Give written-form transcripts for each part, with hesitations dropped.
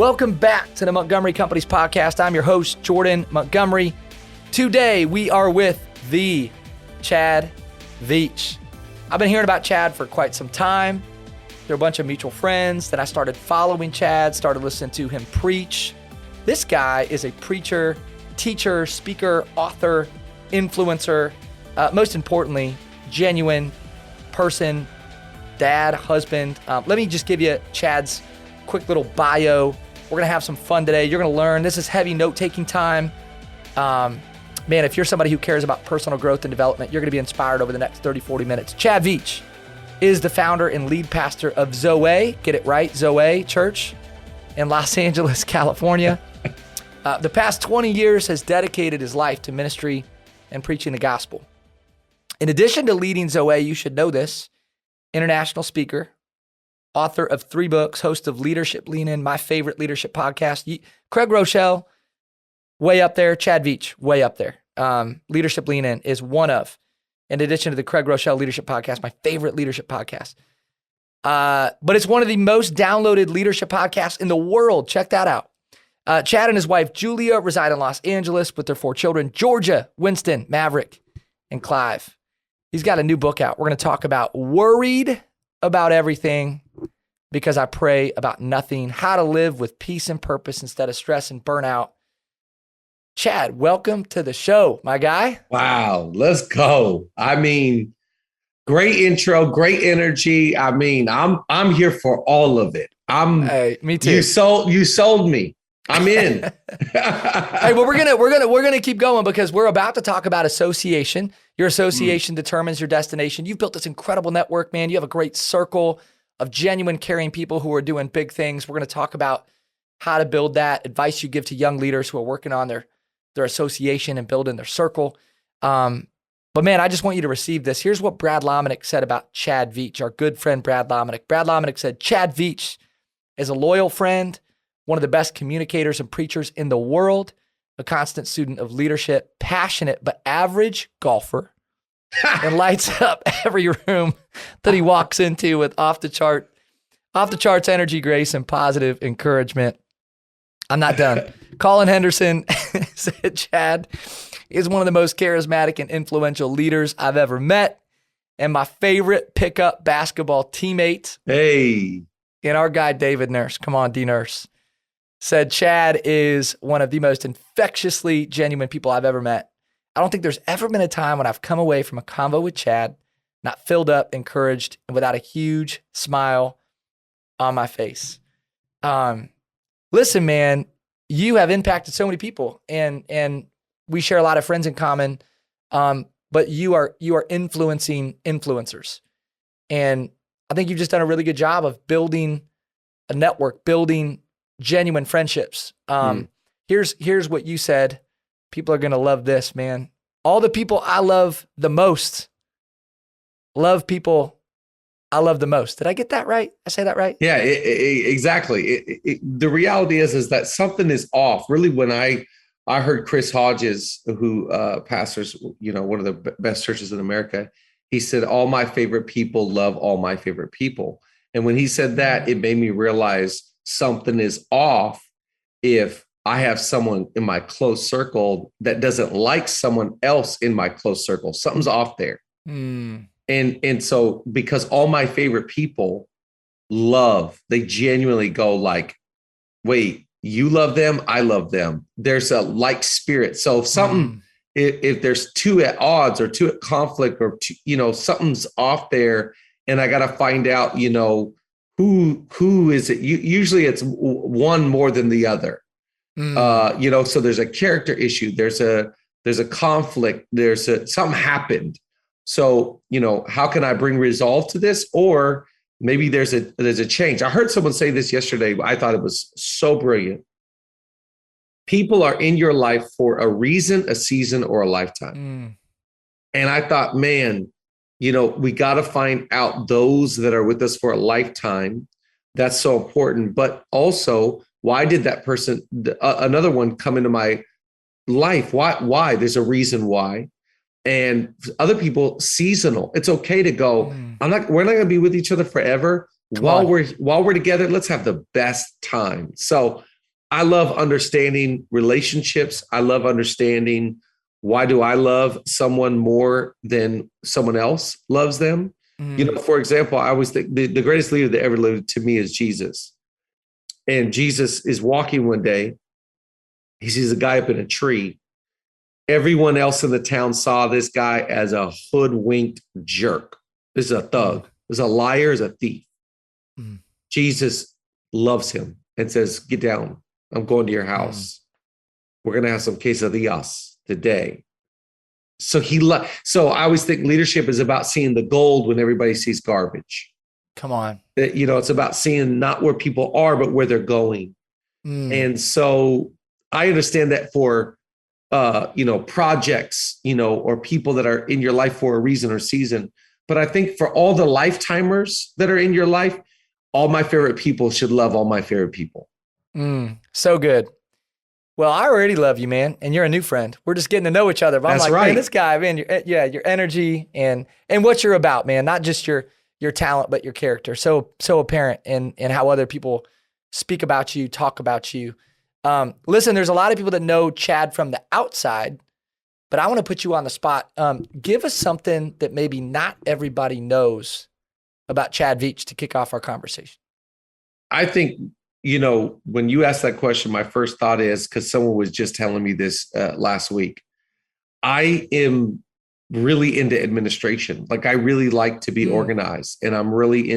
Welcome back to the Montgomery Companies Podcast. I'm your host, Jordan Montgomery. Today, we are with the Chad Veach. I've been hearing about Chad for quite some time. There are a bunch of mutual friends. Then I started following Chad, started listening to him preach. This guy is a preacher, teacher, speaker, author, influencer, most importantly, genuine person, dad, husband. Let me just give you Chad's quick little bio. We're going to have some fun today. You're going to learn. This is heavy note-taking time. Man, if you're somebody who cares about personal growth and development, you're going to be inspired over the next 30, 40 minutes. Chad Veach is the founder and lead pastor of Zoe, get it right, Zoe Church in Los Angeles, California. The past 20 years has dedicated his life to ministry and preaching the gospel. In addition to leading Zoe, you should know this, international speaker, author of 3 books, host of Leadership Lean In, my favorite leadership podcast. Craig Rochelle, way up there. Chad Veach, way up there. Leadership Lean In is one of, in addition to the Craig Rochelle Leadership Podcast, my favorite leadership podcast. But it's one of the most downloaded leadership podcasts in the world. Check that out. Chad and his wife, Julia, reside in Los Angeles with their 4 children, Georgia, Winston, Maverick, and Clive. He's got a new book out. We're going to talk about worried about everything because I pray about nothing, how to live with peace and purpose instead of stress and burnout. Chad, welcome to the show, my guy. Wow, let's go. I mean, great intro, great energy. I mean, I'm here for all of it. Hey, me too. You sold me. I'm in. Hey, well, we're gonna keep going because we're about to talk about association. Your association determines your destination. You've built this incredible network, man. You have a great circle of genuine, caring people who are doing big things. We're gonna talk about how to build that, advice you give to young leaders who are working on their association and building their circle. But man, I just want you to receive this. Here's what Brad Lomenick said about Chad Veach, our good friend Brad Lomenick. Brad Lomenick said, Chad Veach is a loyal friend, one of the best communicators and preachers in the world, a constant student of leadership, passionate but average golfer, and lights up every room that he walks into with off the charts energy, grace, and positive encouragement. I'm not done. Colin Henderson said Chad is one of the most charismatic and influential leaders I've ever met, and my favorite pickup basketball teammate. Hey. And our guy, David Nurse, come on, D Nurse, said Chad is one of the most infectiously genuine people I've ever met. I don't think there's ever been a time when I've come away from a convo with Chad not filled up, encouraged, and without a huge smile on my face. Listen, man, you have impacted so many people, and we share a lot of friends in common. But you are influencing influencers, and I think you've just done a really good job of building a network, building genuine friendships. Here's what you said. People are gonna love this, man. All the people I love the most love people I love the most. Did I get that right? I say that right? Yeah, exactly. The reality is that something is off. Really, when I heard Chris Hodges, who pastors, one of the best churches in America, he said, all my favorite people love all my favorite people. And when he said that, it made me realize something is off if I have someone in my close circle that doesn't like someone else in my close circle. Something's off there. And so because all my favorite people they genuinely go like, wait, you love them, I love them. There's a like spirit. So if if there's 2 at odds or 2 at conflict or something's off there, and I got to find out, who is it? Usually it's one more than the other. So there's a character issue. There's a conflict. Something happened. So, how can I bring resolve to this? Or maybe there's a change. I heard someone say this yesterday. I thought it was so brilliant. People are in your life for a reason, a season, or a lifetime. And I thought, man, we got to find out those that are with us for a lifetime. That's so important. But also, why did that person, another one, come into my life? Why? There's a reason why. And other people, seasonal. It's okay to go, we're not going to be with each other forever. While we're together, let's have the best time. So I love understanding relationships. I love understanding why do I love someone more than someone else loves them. For example, I always think the greatest leader that ever lived to me is Jesus. And Jesus is walking one day. He sees a guy up in a tree. Everyone else in the town saw this guy as a hoodwinked jerk. This is a thug. This is a liar, is a thief. Jesus loves him and says, get down. I'm going to your house. We're going to have some quesadillas today. So so I always think leadership is about seeing the gold when everybody sees garbage. Come on. It's about seeing not where people are, but where they're going. And so I understand that for, projects, or people that are in your life for a reason or season. But I think for all the lifetimers that are in your life, all my favorite people should love all my favorite people. So good. Well, I already love you, man, and you're a new friend. We're just getting to know each other. But That's I'm like, right. Man, this guy, man, your energy and what you're about, man, not just your talent, but your character. So apparent in how other people speak about you, talk about you. Listen, there's a lot of people that know Chad from the outside, but I want to put you on the spot. Give us something that maybe not everybody knows about Chad Veach to kick off our conversation. I think, when you ask that question, my first thought is, because someone was just telling me this last week, I am really into administration. Like I really like to be organized, and I'm really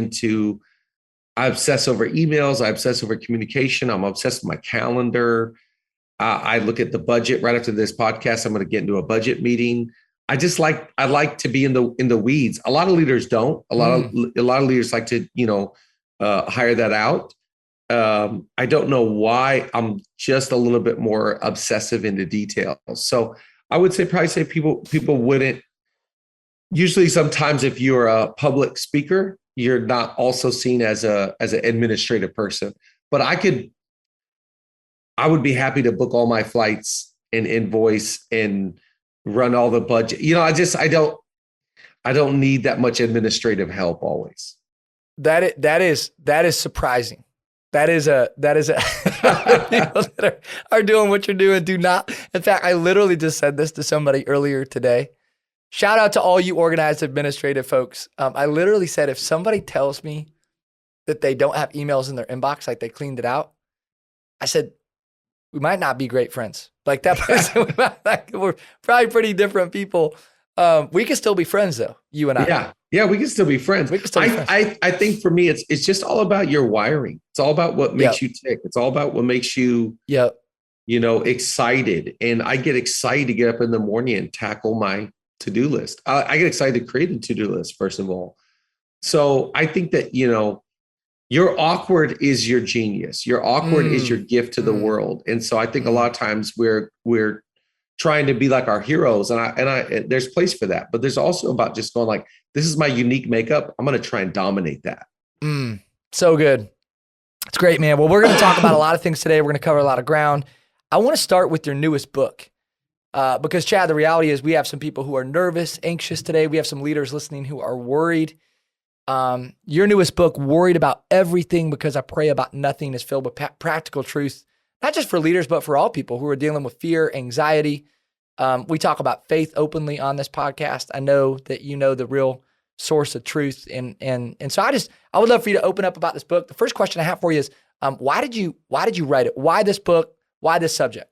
I obsess over emails. I obsess over communication. I'm obsessed with my calendar. I look at the budget. Right after this podcast, I'm going to get into a budget meeting. I like to be in the weeds. A lot of leaders don't. A lot of leaders like to, hire that out. I don't know why. I'm just a little bit more obsessive into details. So I would probably say people wouldn't. Usually, sometimes if you're a public speaker, you're not also seen as an administrative person. But I would be happy to book all my flights and invoice and run all the budget. I don't need that much administrative help always. That is surprising. That is people that are doing what you're doing do not. In fact, I literally just said this to somebody earlier today. Shout out to all you organized administrative folks. I literally said, if somebody tells me that they don't have emails in their inbox, like they cleaned it out, I said, we might not be great friends. Like that person, we're probably pretty different people. We can still be friends though, you and I. Yeah, we can still be friends. I think for me, it's just all about your wiring. It's all about what makes you tick. It's all about what makes you, excited. And I get excited to get up in the morning and tackle my to-do list. I get excited to create a to-do list, first of all. So I think that, your awkward is your genius. Your awkward is your gift to the world. And so I think a lot of times we're trying to be like our heroes, and I there's place for that, but there's also about just going like, this is my unique makeup. I'm going to try and dominate that. So good. It's great, man. Well, we're going to talk about a lot of things today. We're going to cover a lot of ground. I want to start with your newest book, because Chad, the reality is we have some people who are nervous, anxious today. We have some leaders listening who are worried. Your newest book, Worried About Everything Because I Pray About Nothing, is filled with practical truth, not just for leaders, but for all people who are dealing with fear, anxiety. We talk about faith openly on this podcast. I know that you know the real source of truth. And so I would love for you to open up about this book. The first question I have for you is, why did you write it? Why this book? Why this subject?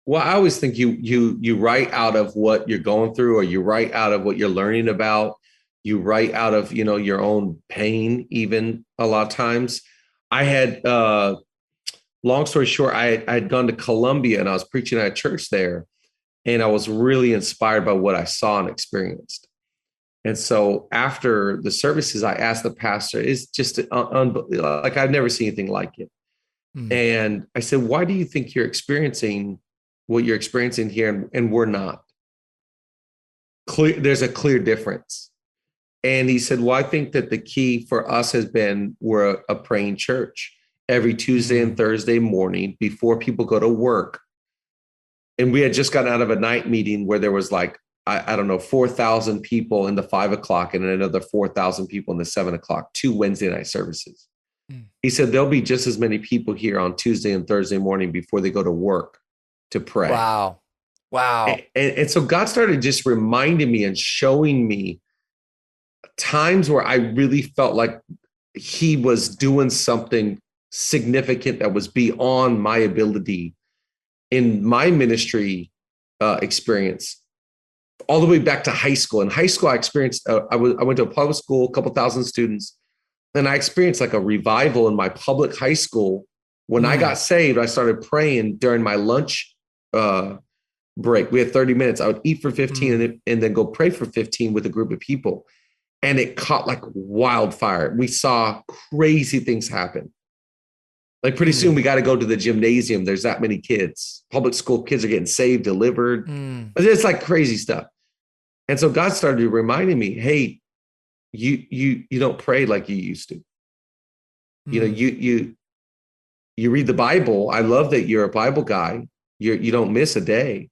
Well, I always think you write out of what you're going through, or you write out of what you're learning about. You write out of, your own pain, even a lot of times. I had, long story short, I had gone to Colombia and I was preaching at a church there, and I was really inspired by what I saw and experienced. And so after the services, I asked the pastor, it's just like I've never seen anything like it. And I said, why do you think you're experiencing what you're experiencing here and we're not? There's a clear difference. And he said, well, I think that the key for us has been we're a praying church every Tuesday and Thursday morning before people go to work. And we had just gotten out of a night meeting where there was like, I don't know, 4,000 people in the 5 o'clock and another 4,000 people in the 7 o'clock, 2 Wednesday night services. He said, there'll be just as many people here on Tuesday and Thursday morning before they go to work to pray. Wow. And so God started just reminding me and showing me times where I really felt like he was doing something significant that was beyond my ability in my ministry experience, all the way back to high school. In high school, I experienced, I went to a public school, a couple thousand students, and I experienced like a revival in my public high school. When I got saved, I started praying during my lunch break. We had 30 minutes. I would eat for 15 and then go pray for 15 with a group of people. And it caught like wildfire. We saw crazy things happen. Like pretty soon we got to go to the gymnasium. There's that many kids. Public school kids are getting saved, delivered. It's like crazy stuff. And so God started reminding me, hey, you don't pray like you used to. You know, you read the Bible. I love that you're a Bible guy. You don't miss a day.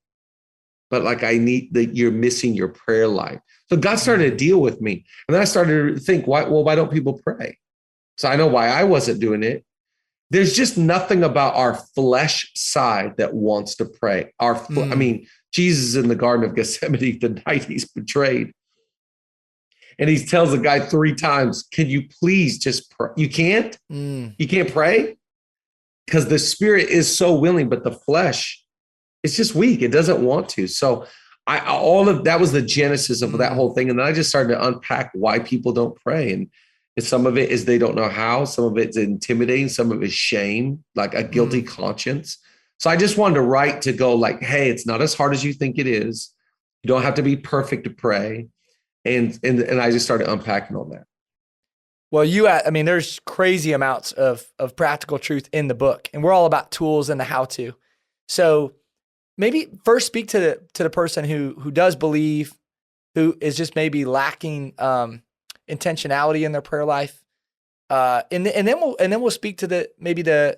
But like I need that you're missing your prayer life. So God started to deal with me. And then I started to think, why don't people pray? So I know why I wasn't doing it. There's just nothing about our flesh side that wants to pray. I mean, Jesus in the Garden of Gethsemane, the night he's betrayed. And he tells the guy 3 times, can you please just pray? You can't? You can't pray? Because the spirit is so willing, but the flesh, it's just weak. It doesn't want to. So all of that was the genesis of that whole thing. And then I just started to unpack why people don't pray. And some of it is they don't know how. Some of it's intimidating. Some of it's shame, like a guilty conscience. So I just wanted to write to go like, hey, it's not as hard as you think it is. You don't have to be perfect to pray. And I just started unpacking all that. Well, there's crazy amounts of practical truth in the book, and we're all about tools and the how-to. So maybe first speak to the person who does believe, who is just maybe lacking intentionality in their prayer life, and then we'll speak to the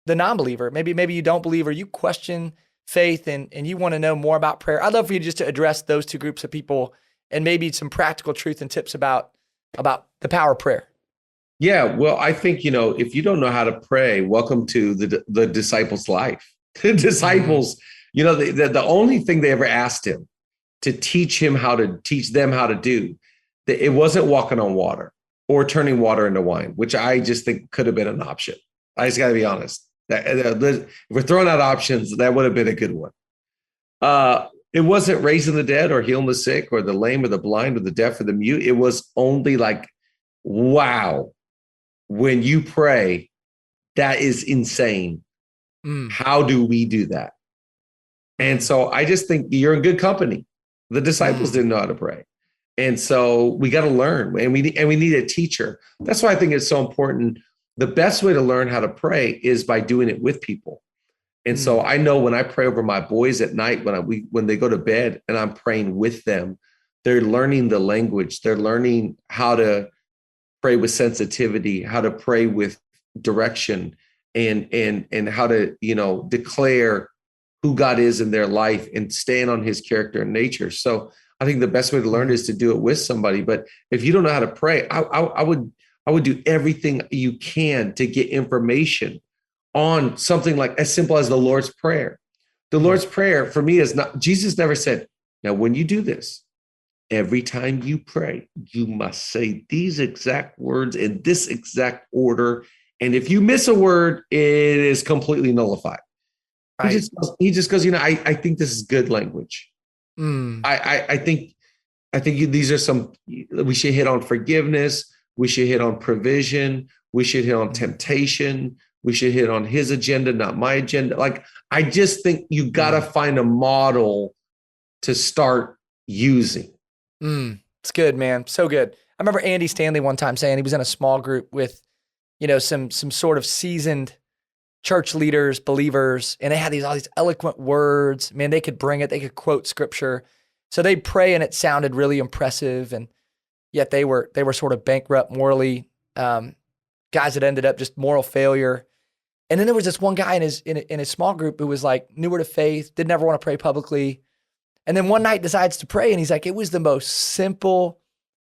non-believer. Maybe you don't believe or you question faith and you want to know more about prayer. I'd love for you just to address those two groups of people and maybe some practical truth and tips about the power of prayer. Yeah, well, I think, if you don't know how to pray, welcome to the disciples' life. The disciples, the only thing they ever asked him to teach them how to do, it wasn't walking on water or turning water into wine, which I just think could have been an option. I just got to be honest. If we're throwing out options, that would have been a good one. It wasn't raising the dead or healing the sick or the lame or the blind or the deaf or the mute. It was only like, wow, when you pray, that is insane. How do we do that? And so I just think you're in good company. The disciples didn't know how to pray. And so we got to learn, and we need a teacher. That's why I think it's so important. The best way to learn how to pray is by doing it with people. And so I know when I pray over my boys at night, when they go to bed and I'm praying with them, they're learning the language. They're learning how to pray with sensitivity, how to pray with direction, and how to, declare who God is in their life and stand on his character and nature. So I think the best way to learn is to do it with somebody. But if you don't know how to pray, I would do everything you can to get information on something like as simple as the Lord's Prayer. The Lord's Prayer for me is not, Jesus never said, now when you do this, every time you pray, you must say these exact words in this exact order. And if you miss a word, it is completely nullified. Right. He just goes, I think this is good language. I think these are some, we should hit on forgiveness. We should hit on provision. We should hit on temptation. We should hit on his agenda, not my agenda. Like, I just think you got to find a model to start using. It's good, man. So good. I remember Andy Stanley one time saying he was in a small group with, some sort of seasoned church leaders, believers, and they had all these eloquent words. Man, they could bring it. They could quote scripture. So they'd pray and it sounded really impressive. And yet they were sort of bankrupt morally, guys that ended up just moral failure. And then there was this one guy in his small group who was like newer to faith, didn't ever want to pray publicly. And then one night decides to pray. And he's like, it was the most simple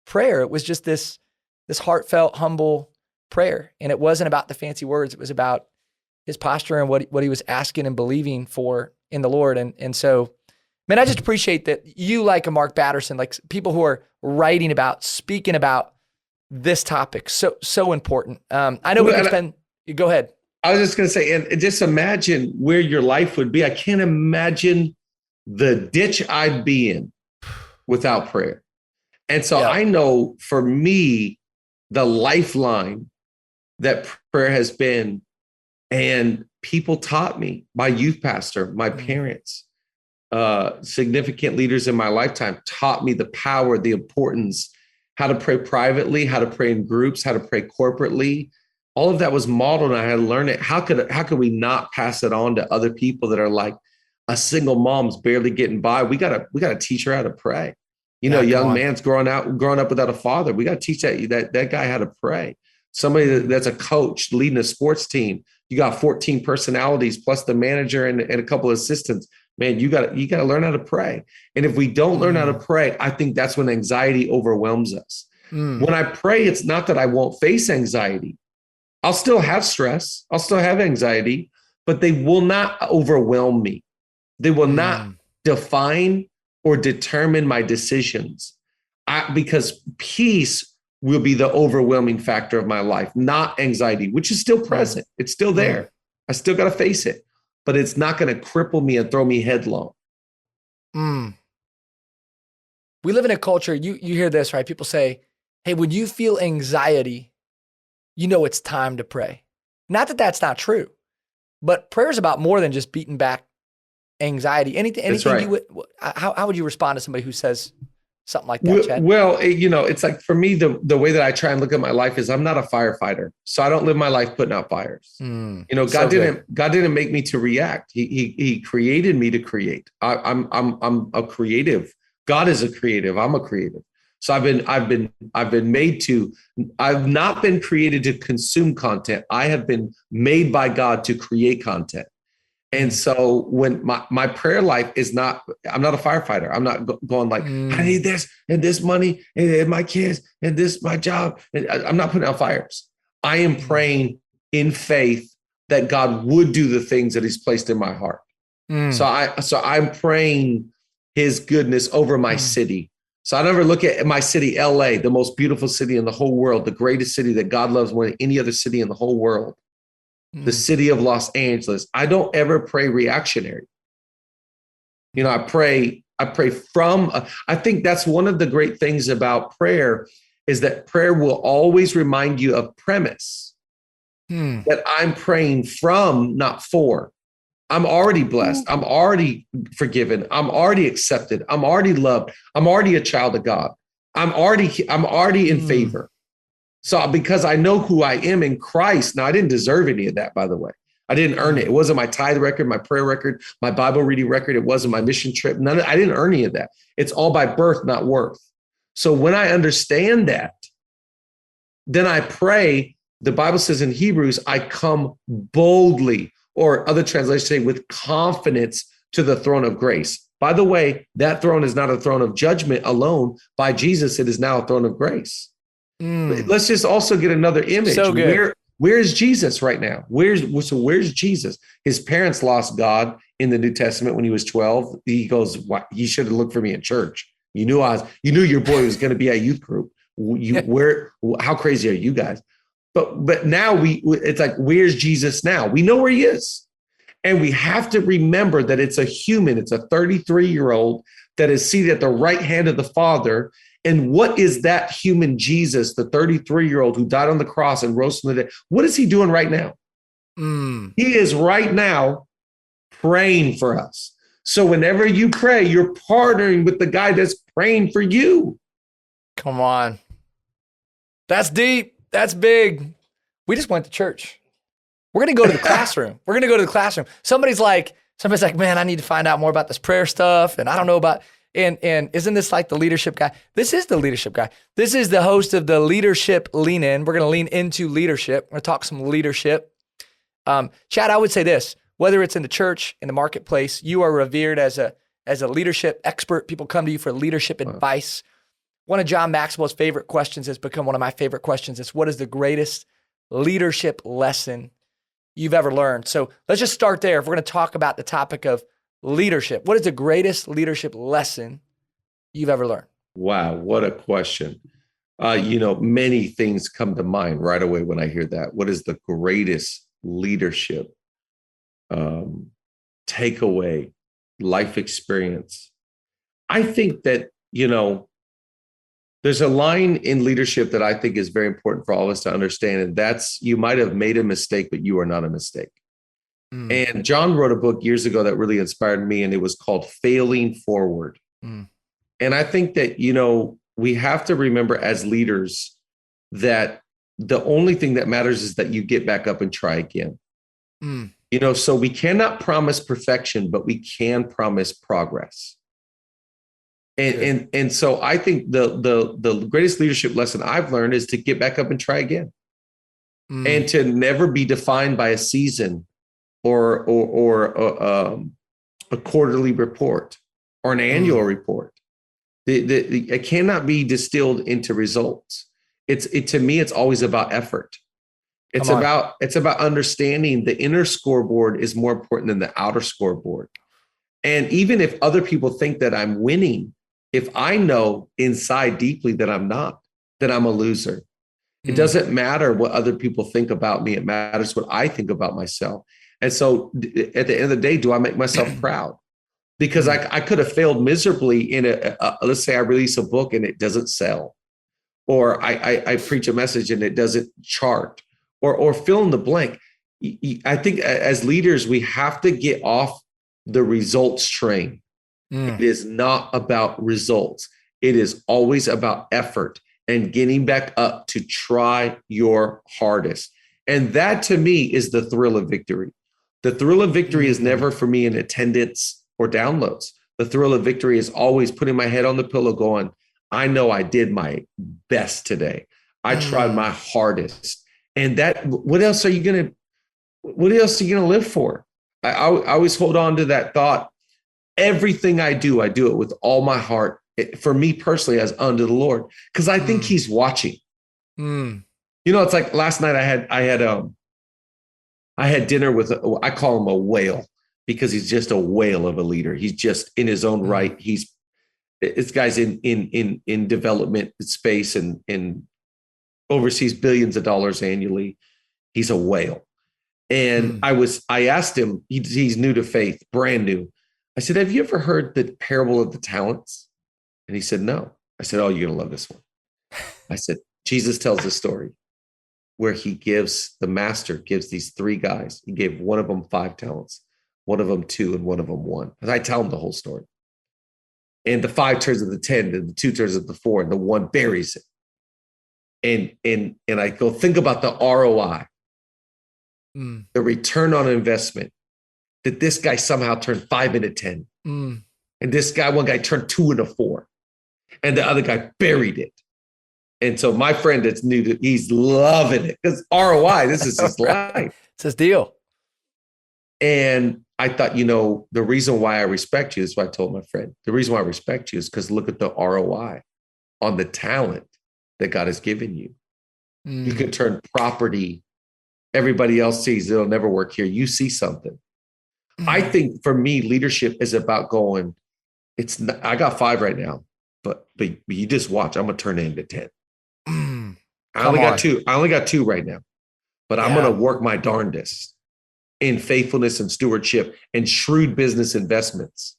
prayer. It was just this heartfelt, humble prayer. And it wasn't about the fancy words. It was about his posture and what he was asking and believing for in the Lord. And so, man, I just appreciate that you, like a Mark Batterson, like people who are writing about, speaking about this topic. So important. I know we can spend, go ahead. I was just going to say, and just imagine where your life would be. I can't imagine the ditch I'd be in without prayer. And so I know for me, the lifeline that prayer has been, and people taught me, my youth pastor, my parents, significant leaders in my lifetime taught me the power, the importance, how to pray privately, how to pray in groups, how to pray corporately. All of that was modeled, and I had to learn it. How could we not pass it on to other people that are like, a single mom's barely getting by? We gotta teach her how to pray. You know, young man's growing up without a father. We got to teach that guy how to pray. Somebody that's a coach leading a sports team. You got 14 personalities plus the manager and a couple of assistants. Man, you got to learn how to pray. And if we don't learn how to pray, I think that's when anxiety overwhelms us. When I pray, it's not that I won't face anxiety. I'll still have stress. I'll still have anxiety, but they will not overwhelm me. They will not define or determine my decisions, because peace will be the overwhelming factor of my life, not anxiety, which is still present. It's still there. I still got to face it, but it's not going to cripple me and throw me headlong. We live in a culture, you hear this, right? People say, hey, when you feel anxiety, you know it's time to pray. Not that that's not true, but prayer is about more than just beating back anxiety. Anything right. You would, how would you respond to somebody who says something like that, Chad? Well, it's like, for me, the way that I try and look at my life is I'm not a firefighter. So I don't live my life putting out fires. God didn't make me to react. He created me to create. I'm a creative. God is a creative. I'm a creative. So I've been made to, I've not been created to consume content. I have been made by God to create content. And so when my prayer life is not, I'm not a firefighter. I'm not going like, I need this and this money and my kids and this, my job. And I'm not putting out fires. I am praying in faith that God would do the things that he's placed in my heart. So I'm praying his goodness over my city. So I never look at my city, LA, the most beautiful city in the whole world, the greatest city that God loves more than any other city in the whole world. The city of Los Angeles. I don't ever pray reactionary. I pray from, I think that's one of the great things about prayer is that prayer will always remind you of premise, that I'm praying from, not for. I'm already blessed. I'm already forgiven. I'm already accepted. I'm already loved. I'm already a child of God. I'm already in favor. So because I know who I am in Christ, now I didn't deserve any of that, by the way. I didn't earn it. It wasn't my tithe record, my prayer record, my Bible reading record. It wasn't my mission trip. I didn't earn any of that. It's all by birth, not worth. So when I understand that, then I pray. The Bible says in Hebrews, I come boldly, or other translations say with confidence, to the throne of grace. By the way, that throne is not a throne of judgment alone. By Jesus, it is now a throne of grace. Let's just also get another image. So good. Where is Jesus right now? Where's Jesus? His parents lost God in the New Testament when he was 12. He goes, "What? You should have looked for me in church. You knew your boy was going to be at youth group. How crazy are you guys?" But now it's like, where's Jesus now? We know where he is. And we have to remember that it's a human. It's a 33-year-old that is seated at the right hand of the Father. And what is that human Jesus, the 33-year-old who died on the cross and rose from the dead? What is he doing right now? He is right now praying for us. So whenever you pray, you're partnering with the guy that's praying for you. Come on. That's deep. That's big. We just went to church. We're going to go to the classroom. Somebody's like, man, I need to find out more about this prayer stuff. And I don't know about, and isn't this like the leadership guy? This is the leadership guy. This is the host of the Leadership Lean In. We're going to lean into leadership. We're going to talk some leadership. Chad, I would say this, whether it's in the church, in the marketplace, you are revered as a leadership expert. People come to you for leadership advice. One of John Maxwell's favorite questions has become one of my favorite questions. It's, what is the greatest leadership lesson you've ever learned? So let's just start there. If we're going to talk about the topic of leadership, what is the greatest leadership lesson you've ever learned? Wow, what a question. Many things come to mind right away when I hear that. What is the greatest leadership takeaway, life experience? I think that, there's a line in leadership that I think is very important for all of us to understand. And that's, you might have made a mistake, but you are not a mistake. And John wrote a book years ago that really inspired me, and it was called Failing Forward. And I think that, we have to remember as leaders that the only thing that matters is that you get back up and try again. So we cannot promise perfection, but we can promise progress. And so I think the greatest leadership lesson I've learned is to get back up and try again, and to never be defined by a season or a quarterly report or an annual report. It cannot be distilled into results. To me, it's always about effort. It's about understanding the inner scoreboard is more important than the outer scoreboard. And even if other people think that I'm winning, if I know inside deeply that I'm not, then I'm a loser. It doesn't matter what other people think about me. It matters what I think about myself. And so at the end of the day, do I make myself proud? Because I could have failed miserably in let's say I release a book and it doesn't sell, or I preach a message and it doesn't chart, or fill in the blank. I think as leaders, we have to get off the results train. It is not about results. It is always about effort and getting back up to try your hardest. And that to me is the thrill of victory. The thrill of victory is never for me in attendance or downloads. The thrill of victory is always putting my head on the pillow going, I know I did my best today. I tried my hardest. And what else are you going to live for? I always hold on to that thought. Everything I do it with all my heart. For me personally, as unto the Lord, because I think he's watching. It's like last night I had dinner with, I call him a whale, because he's just a whale of a leader. He's just in his own right. This guy's in development space and oversees billions of dollars annually. He's a whale. And I asked him, he's new to faith, brand new. I said, have you ever heard the parable of the talents? And he said, no. I said, oh, you're going to love this one. I said, Jesus tells a story where the master gives these three guys. He gave one of them 5 talents, one of them 2, and one of them 1. And I tell him the whole story. And the 5 turns into the 10, and the 2 turns into the 4, and the 1 buries it. And I go, think about the ROI, the return on investment, that this guy somehow turned 5 into 10. And one guy turned 2 into 4. And the other guy buried it. And so my friend that's new he's loving it, because ROI, this is his life. It's his deal. And I thought, the reason why I respect you is what I told my friend. The reason why I respect you is because look at the ROI on the talent that God has given you. You can turn property. Everybody else sees it'll never work here. You see something. I think for me, leadership is about going, I got 5 right now, but you just watch. I'm going to turn it into 10. I only got 2 right now, but I'm going to work my darndest in faithfulness and stewardship and shrewd business investments.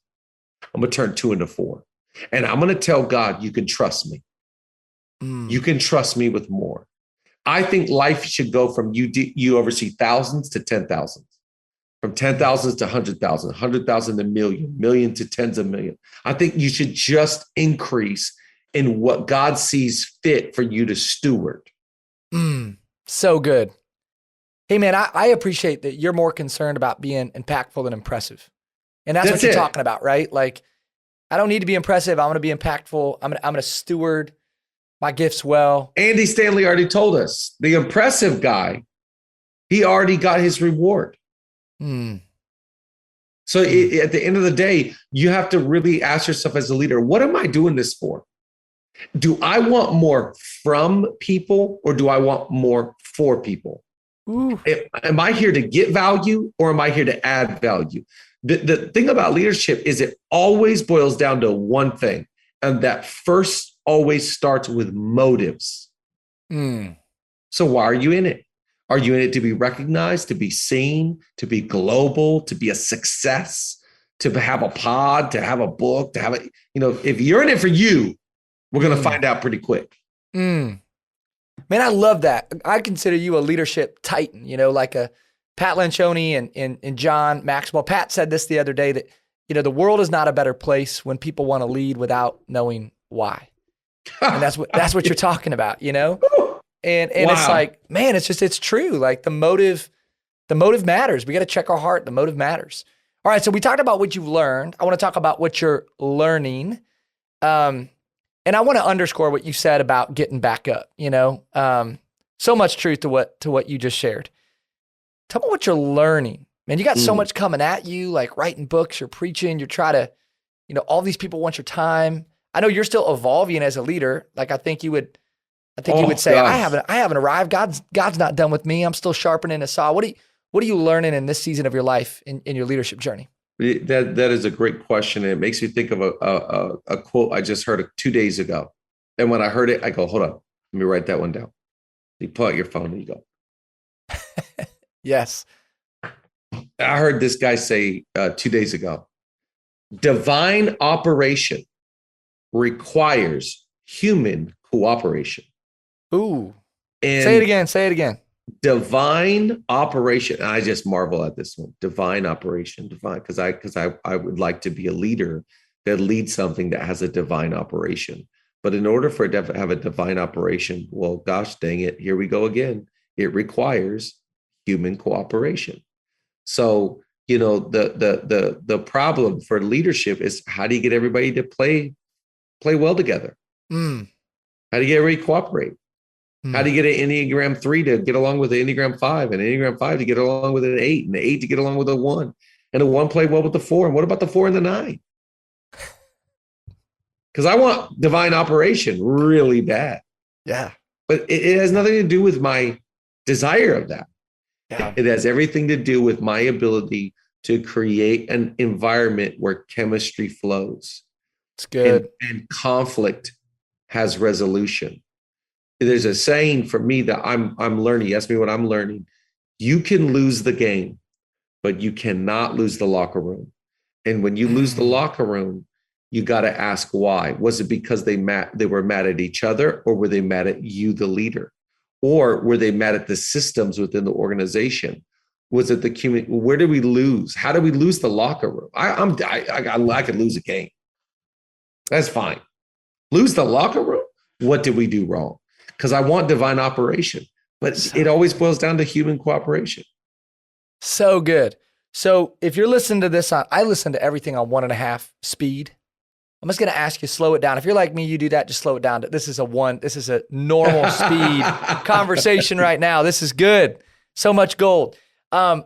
I'm going to turn 2 into 4. And I'm going to tell God, you can trust me. You can trust me with more. I think life should go from you oversee thousands to 10,000. From 10,000 to 100,000, 100,000 to million, million to tens of million. I think you should just increase in what God sees fit for you to steward. So good. Hey, man, I appreciate that you're more concerned about being impactful than impressive. And that's what you're talking about, right? Like, I don't need to be impressive. I'm going to be impactful. I'm going to steward my gifts well. Andy Stanley already told us, the impressive guy, he already got his reward. So at the end of the day, you have to really ask yourself as a leader, what am I doing this for? Do I want more from people or do I want more for people? Ooh. Am I here to get value or am I here to add value? The thing about leadership is it always boils down to one thing. And that first always starts with motives. So why are you in it? Are you in it to be recognized, to be seen, to be global, to be a success, to have a pod, to have a book, to have a, if you're in it for you, we're going to find out pretty quick. Man, I love that. I consider you a leadership titan, like a Pat Lencioni and John Maxwell. Pat said this the other day that, the world is not a better place when people want to lead without knowing why. And that's what you're talking about, And wow. It's like, man, it's true. Like the motive matters. We got to check our heart. The motive matters. All right. So we talked about what you've learned. I want to talk about what you're learning. And I want to underscore what you said about getting back up, so much truth to what you just shared. Tell me what you're learning, man. You got so much coming at you, like writing books, you're preaching, you're trying to, all these people want your time. I know you're still evolving as a leader. Like I think you would say, gosh. I haven't arrived. God's not done with me. I'm still sharpening a saw. What are you learning in this season of your life in your leadership journey? That is a great question. And it makes me think of a quote I just heard 2 days ago. And when I heard it, I go, hold on, let me write that one down. You pull out your phone and you go. Yes. I heard this guy say 2 days ago, divine operation requires human cooperation. Ooh. And say it again. Divine operation. And I just marvel at this one. Divine operation, because I would like to be a leader that leads something that has a divine operation. But in order for it to have a divine operation, well, gosh dang it, here we go again. It requires human cooperation. So, the problem for leadership is how do you get everybody to play well together? How do you get everybody to cooperate? How do you get an Enneagram 3 to get along with the Enneagram 5 and Enneagram 5 to get along with an 8 and the 8 to get along with a 1 and a 1 play well with the 4? And what about the 4 and the 9? Because I want divine operation really bad. Yeah. But it has nothing to do with my desire of that. Yeah. It has everything to do with my ability to create an environment where chemistry flows. It's good. And conflict has resolution. There's a saying for me that I'm learning. You ask me what I'm learning. You can lose the game, but you cannot lose the locker room. And when you lose the locker room, you got to ask why. Was it because they were mad at each other, or were they mad at you, the leader? Or were they mad at the systems within the organization? Was it the community? Where did we lose? How did we lose the locker room? I could lose a game. That's fine. Lose the locker room? What did we do wrong? Because I want divine operation, but it always boils down to human cooperation. So good. So if you're listening to this, I listen to everything on 1.5 speed. I'm just going to ask you, slow it down. If you're like me, you do that, just slow it down. This is a normal speed conversation right now. This is good. So much gold. So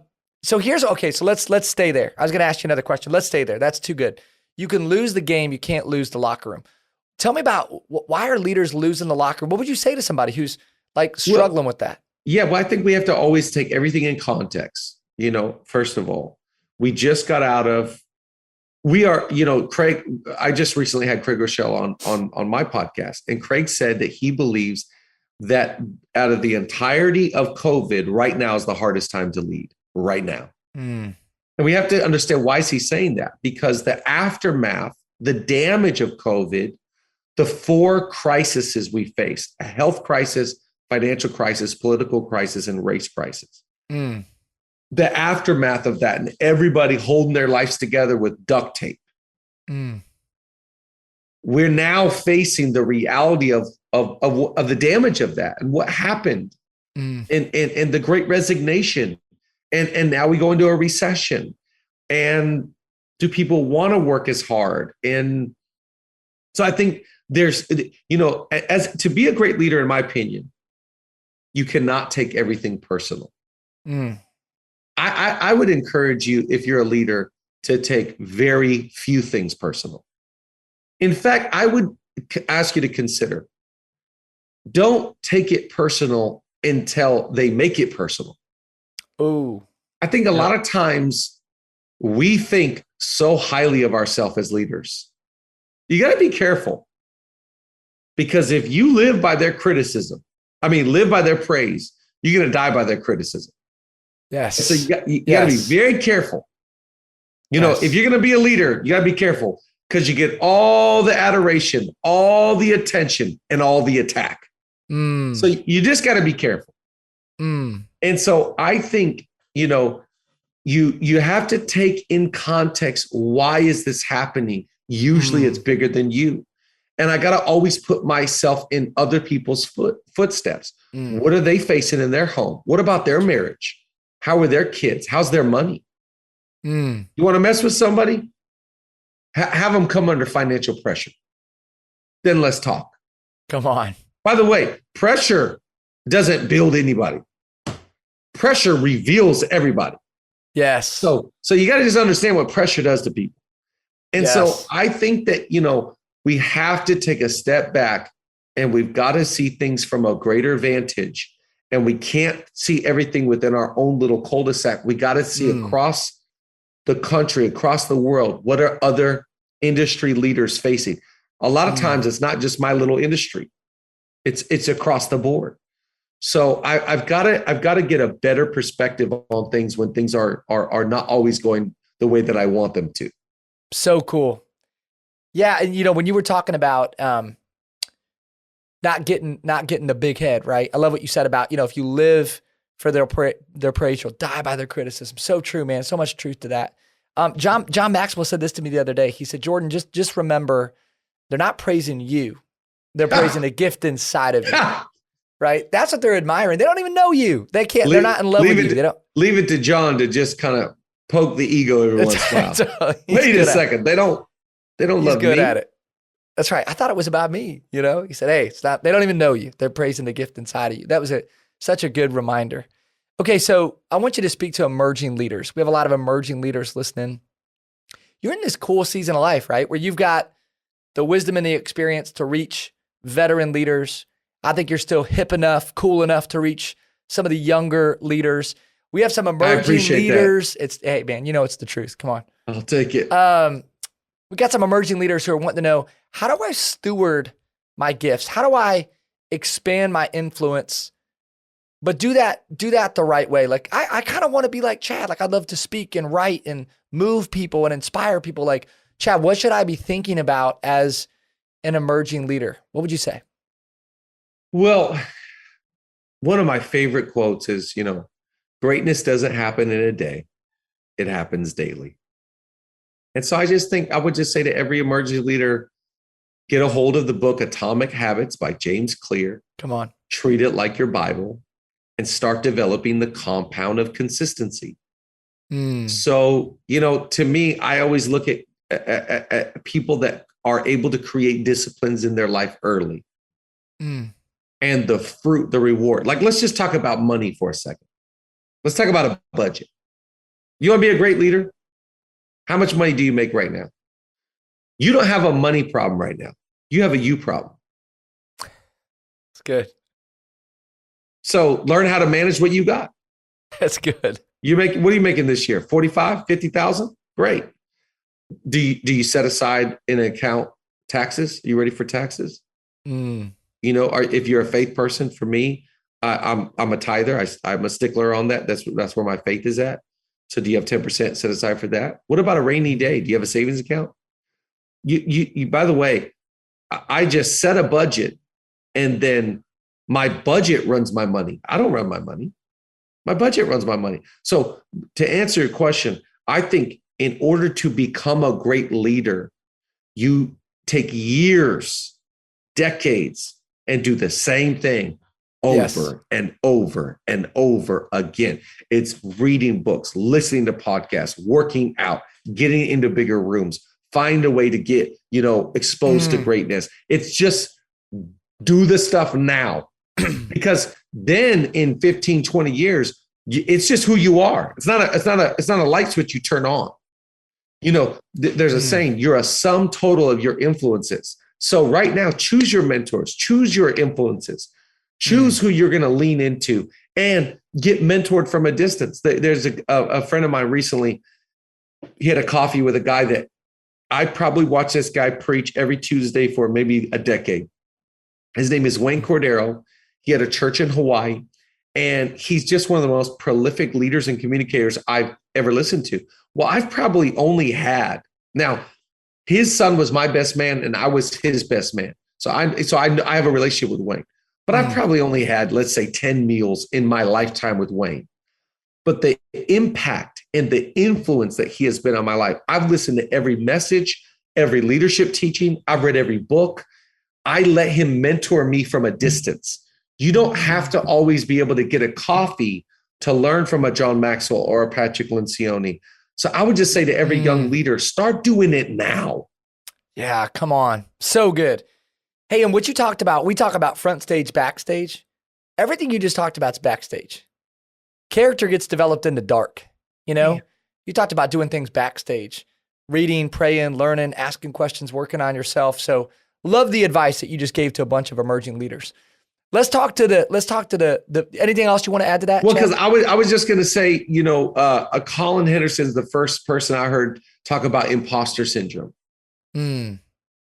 let's stay there. I was going to ask you another question. Let's stay there. That's too good. You can lose the game. You can't lose the locker room. Tell me about why are leaders losing the locker room? What would you say to somebody who's like struggling with that? Yeah, well, I think we have to always take everything in context. First of all, we just got out of, Craig, I just recently had Craig Rochelle on my podcast, and Craig said that he believes that out of the entirety of COVID, right now is the hardest time to lead right now. And we have to understand why is he saying that? Because the aftermath, the damage of COVID, the 4 crises we faced: a health crisis, financial crisis, political crisis, and race crisis. The aftermath of that, and everybody holding their lives together with duct tape. We're now facing the reality of the damage of that and what happened and the great resignation. And now we go into a recession. And do people want to work as hard? And so I think there's, as to be a great leader, in my opinion, you cannot take everything personal. I would encourage you, if you're a leader, to take very few things personal. In fact, I would ask you to consider. Don't take it personal until they make it personal. Oh, I think a lot of times we think so highly of ourselves as leaders. You got to be careful, because if you live by their criticism, live by their praise, you're going to die by their criticism. Yes. So you got to be very careful. If you're going to be a leader, you got to be careful, because you get all the adoration, all the attention, and all the attack. So you just got to be careful. And so I think, you have to take in context, why is this happening? Usually it's bigger than you. And I got to always put myself in other people's footsteps. What are they facing in their home? What about their marriage? How are their kids? How's their money? You want to mess with somebody? Have them come under financial pressure. Then let's talk. Come on. By the way, pressure doesn't build anybody. Pressure reveals everybody. Yes. So you got to just understand what pressure does to people. And so I think that, we have to take a step back, and we've got to see things from a greater vantage. And we can't see everything within our own little cul-de-sac. We got to see across the country, across the world, what are other industry leaders facing? A lot of times it's not just my little industry. It's across the board. So I've got to get a better perspective on things when things are not always going the way that I want them to. So cool. Yeah, and when you were talking about not getting the big head, right? I love what you said about, if you live for their praise, you'll die by their criticism. So true, man. So much truth to that. John Maxwell said this to me the other day. He said, Jordan, just remember, they're not praising you. They're praising the gift inside of you. Right? That's what they're admiring. They don't even know you. They can't. They're not in love with you. Leave it to John to just kind of poke the ego every once in a while. Wait a second. They don't love me. He's good at it. That's right. I thought it was about me. He said, hey, it's not. They don't even know you. They're praising the gift inside of you. That was such a good reminder. Okay, so I want you to speak to emerging leaders. We have a lot of emerging leaders listening. You're in this cool season of life, right? Where you've got the wisdom and the experience to reach veteran leaders. I think you're still hip enough, cool enough to reach some of the younger leaders. We have some emerging leaders. Hey man, it's the truth. Come on. I'll take it. We got some emerging leaders who are wanting to know, how do I steward my gifts? How do I expand my influence? But do that the right way. Like I kind of want to be like Chad. Like I'd love to speak and write and move people and inspire people. Like Chad, what should I be thinking about as an emerging leader? What would you say? Well, one of my favorite quotes is, greatness doesn't happen in a day. It happens daily. And so I just think I would just say to every emerging leader, get a hold of the book Atomic Habits by James Clear. Come on. Treat it like your Bible and start developing the compound of consistency. So, to me, I always look at people that are able to create disciplines in their life early. And the fruit, the reward. Like, let's just talk about money for a second. Let's talk about a budget. You want to be a great leader? How much money do you make right now? You don't have a money problem right now. You have a you problem. That's good. So learn how to manage what you got. That's good. What are you making this year? 45, 50,000? Great. Do you set aside in an account taxes? Are you ready for taxes? If you're a faith person, for me, I'm a tither. I'm a stickler on that. That's where my faith is at. So do you have 10% set aside for that? What about a rainy day? Do you have a savings account? You by the way, I just set a budget, and then my budget runs my money. I don't run my money. My budget runs my money. So to answer your question, I think in order to become a great leader, you take years, decades, and do the same thing over and over and over again. It's reading books, listening to podcasts, working out, getting into bigger rooms, find a way to get, exposed to greatness. It's just do the stuff now, because then in 15, 20 years, it's just who you are. It's not a light switch you turn on. There's a saying, you're a sum total of your influences. So right now, choose your mentors, choose your influences, choose who you're going to lean into, and get mentored from a distance. There's a friend of mine recently, he had a coffee with a guy that I probably watch this guy preach every Tuesday for maybe a decade. His name is Wayne Cordero. He had a church in Hawaii, and he's just one of the most prolific leaders and communicators I've ever listened to. Well, I've probably only had, now his son was my best man and I was his best man. So I have a relationship with Wayne, but I've probably only had, let's say, 10 meals in my lifetime with Wayne. But the impact and the influence that he has been on my life, I've listened to every message, every leadership teaching. I've read every book. I let him mentor me from a distance. You don't have to always be able to get a coffee to learn from a John Maxwell or a Patrick Lencioni. So I would just say to every young leader, start doing it now. Yeah, come on. So good. Hey, and what you talked about, we talk about front stage, backstage. Everything you just talked about is backstage. Character gets developed in the dark. You know, you talked about doing things backstage, reading, praying, learning, asking questions, working on yourself. So love the advice that you just gave to a bunch of emerging leaders. Let's talk to the anything else you want to add to that? Well, because I was just going to say, Colin Henderson's the first person I heard talk about imposter syndrome. And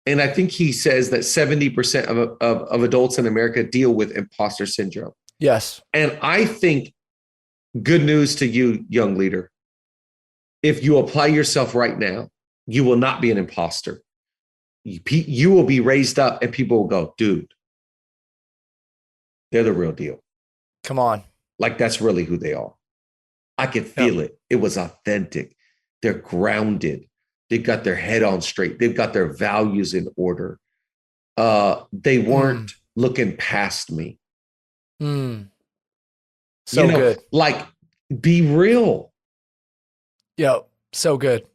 I think he says that 70% of adults in America deal with imposter syndrome. Yes. And I think, good news to you, young leader, if you apply yourself right now, you will not be an imposter. You will be raised up and people will go, dude, they're the real deal. Come on. Like, that's really who they are. I could feel it. It was authentic. They're grounded. They've got their head on straight. They've got their values in order. They weren't looking past me. So good. Like, be real. Yo, so good.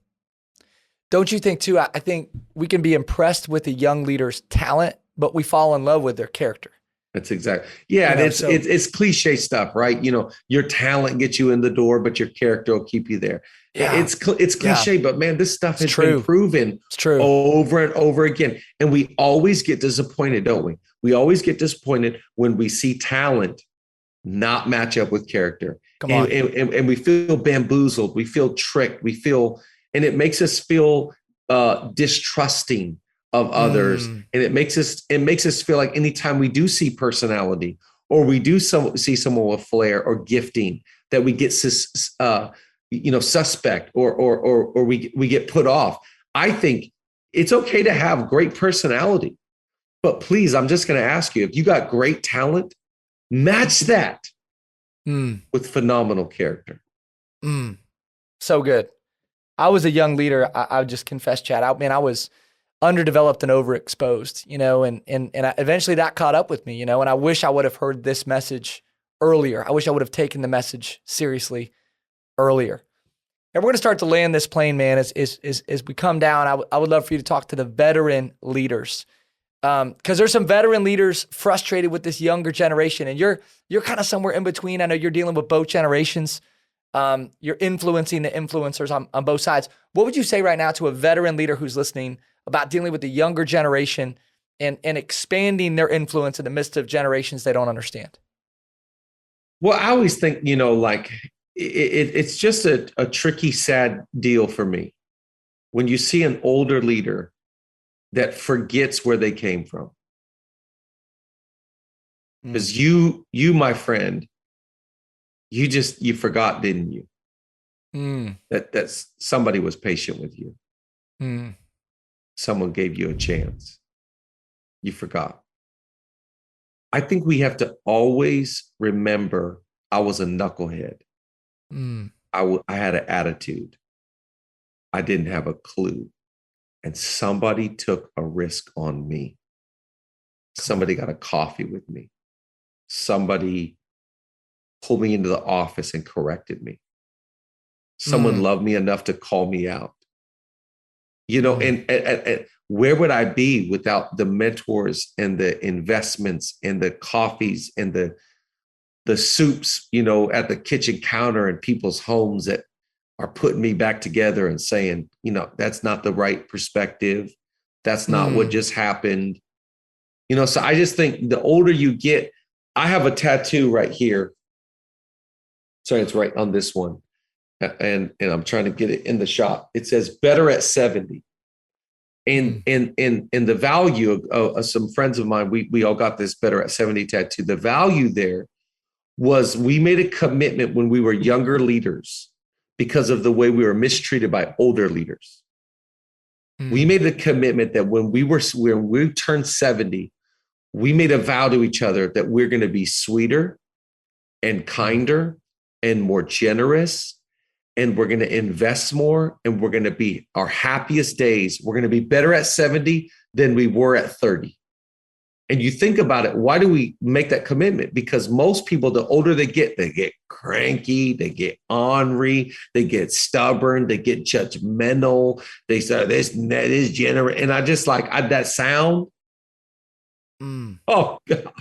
Don't you think too? I think we can be impressed with a young leader's talent, but we fall in love with their character. That's exactly. Yeah. And it's cliche stuff, right? Your talent gets you in the door, but your character will keep you there. Yeah. It's cliche, but man, this stuff has been proven over and over again. And we always get disappointed, don't we? We always get disappointed when we see talent not match up with character. Come on. And we feel bamboozled. We feel tricked. And it makes us feel distrusting of others. And it makes us feel like anytime we do see personality or we do see someone with flair or gifting, that we get suspect or we get put off. I think it's okay to have great personality, but please, I'm just going to ask you, if you got great talent, match that with phenomenal character. So good. I was a young leader. I would just confess, Chad. I was underdeveloped and overexposed, and eventually that caught up with me, and I wish I would have heard this message earlier. I wish I would have taken the message seriously earlier. And we're going to start to land this plane, man. As we come down, I would love for you to talk to the veteran leaders. Because there's some veteran leaders frustrated with this younger generation, and you're kind of somewhere in between. I know you're dealing with both generations. You're influencing the influencers on both sides. What would you say right now to a veteran leader who's listening about dealing with the younger generation and expanding their influence in the midst of generations they don't understand? Well, I always think, it's just a tricky, sad deal for me when you see an older leader that forgets where they came from. Because you, my friend, you forgot, didn't you? That somebody was patient with you. Someone gave you a chance. You forgot. I think we have to always remember I was a knucklehead. I had an attitude. I didn't have a clue. And somebody took a risk on me. Somebody got a coffee with me. Somebody pulled me into the office and corrected me. Someone loved me enough to call me out. And where would I be without the mentors and the investments and the coffees and the soups, at the kitchen counter in people's homes that are putting me back together and saying, that's not the right perspective. That's not what just happened. You know, so I just think the older you get, I have a tattoo right here. Sorry, it's right on this one. And I'm trying to get it in the shop. It says better at 70. And the value of some friends of mine, we all got this better at 70 tattoo. The value there was we made a commitment when we were younger leaders because of the way we were mistreated by older leaders. We made a commitment that when we turned 70, we made a vow to each other that we're going to be sweeter and kinder and more generous, and we're going to invest more, and we're going to be our happiest days. We're going to be better at 70 than we were at 30. And you think about it, why do we make that commitment? Because most people, the older they get cranky, they get ornery, they get stubborn, they get judgmental. They say this is generous. And I just that sound. Oh God.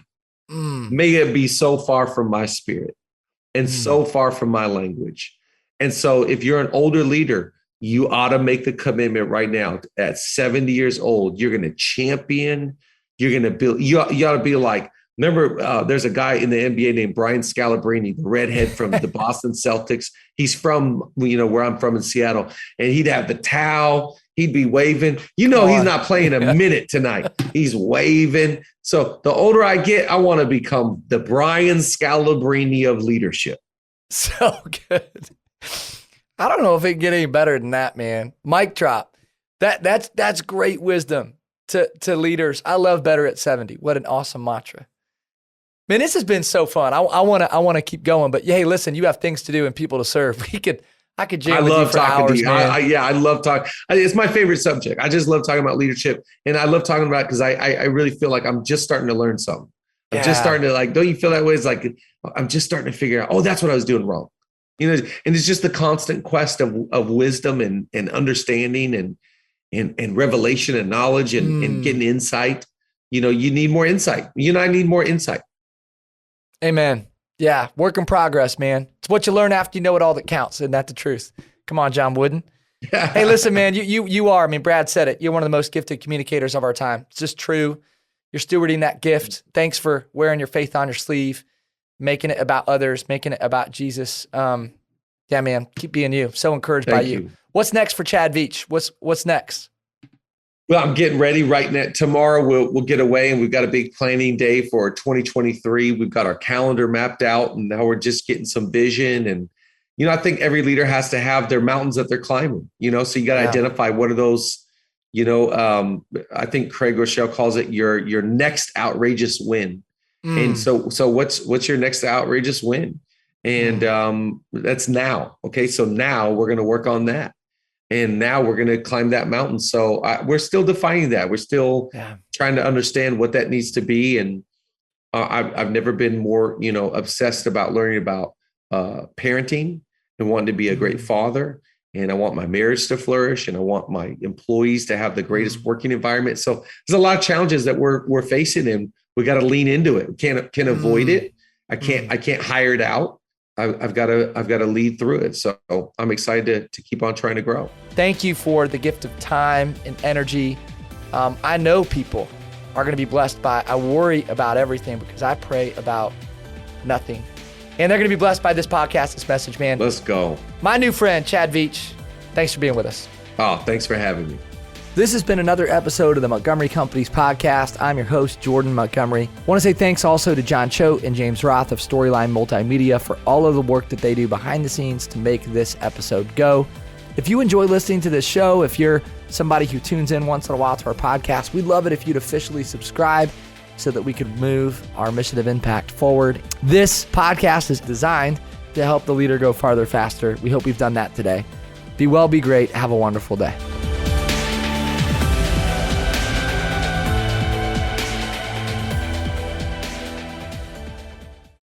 May it be so far from my spirit and so far from my language. And so if you're an older leader, you ought to make the commitment right now. At 70 years old, you're going to champion. You're going to build. You ought to be like, remember, there's a guy in the NBA named Brian Scalabrine, the redhead from the Boston Celtics. He's from, where I'm from in Seattle. And he'd have the towel. He'd be waving. He's not playing a minute tonight. He's waving. So the older I get, I want to become the Brian Scalabrine of leadership. So good. I don't know if it can get any better than that, man. Mic drop. That's great wisdom to leaders. I love better at 70. What an awesome mantra. Man, this has been so fun. I want to keep going, but hey, listen, you have things to do and people to serve. I could jam with you for hours, man. I love talking. It's my favorite subject. I just love talking about leadership, and I love talking about it because I really feel like I'm just starting to learn something. I'm just starting to don't you feel that way? It's like I'm just starting to figure out, that's what I was doing wrong. And it's just the constant quest of wisdom and understanding and revelation and knowledge and getting insight. You need more insight. You and I need more insight. Amen. Yeah. Work in progress, man. It's what you learn after you know it all that counts. Isn't that the truth? Come on, John Wooden. Hey, listen, man, you are, Brad said it. You're one of the most gifted communicators of our time. It's just true. You're stewarding that gift. Thanks for wearing your faith on your sleeve, making it about others, making it about Jesus. Yeah, man, keep being you. So encouraged by you. What's next for Chad Veach? What's next? Well, I'm getting ready right now. Tomorrow we'll get away, and we've got a big planning day for 2023. We've got our calendar mapped out, and now we're just getting some vision. And, I think every leader has to have their mountains that they're climbing, so you got to identify what are those, I think Craig Rochelle calls it your next outrageous win. And so what's your next outrageous win? And that's now. Okay. So now we're going to work on that. And now we're going to climb that mountain. So we're still defining that. We're still trying to understand what that needs to be. And I've never been more, obsessed about learning about parenting and wanting to be a great father. And I want my marriage to flourish, and I want my employees to have the greatest working environment. So there's a lot of challenges that we're facing, and we got to lean into it. We can't avoid it. I can't hire it out. I've got to lead through it. So I'm excited to keep on trying to grow. Thank you for the gift of time and energy. I know people are going to be blessed by, I worry about everything because I pray about nothing. And they're going to be blessed by this podcast, this message, man. Let's go. My new friend, Chad Veach, thanks for being with us. Oh, thanks for having me. This has been another episode of the Montgomery Companies Podcast. I'm your host, Jordan Montgomery. I want to say thanks also to John Choate and James Roth of Storyline Multimedia for all of the work that they do behind the scenes to make this episode go. If you enjoy listening to this show, if you're somebody who tunes in once in a while to our podcast, we'd love it if you'd officially subscribe so that we could move our mission of impact forward. This podcast is designed to help the leader go farther, faster. We hope we've done that today. Be well, be great. Have a wonderful day.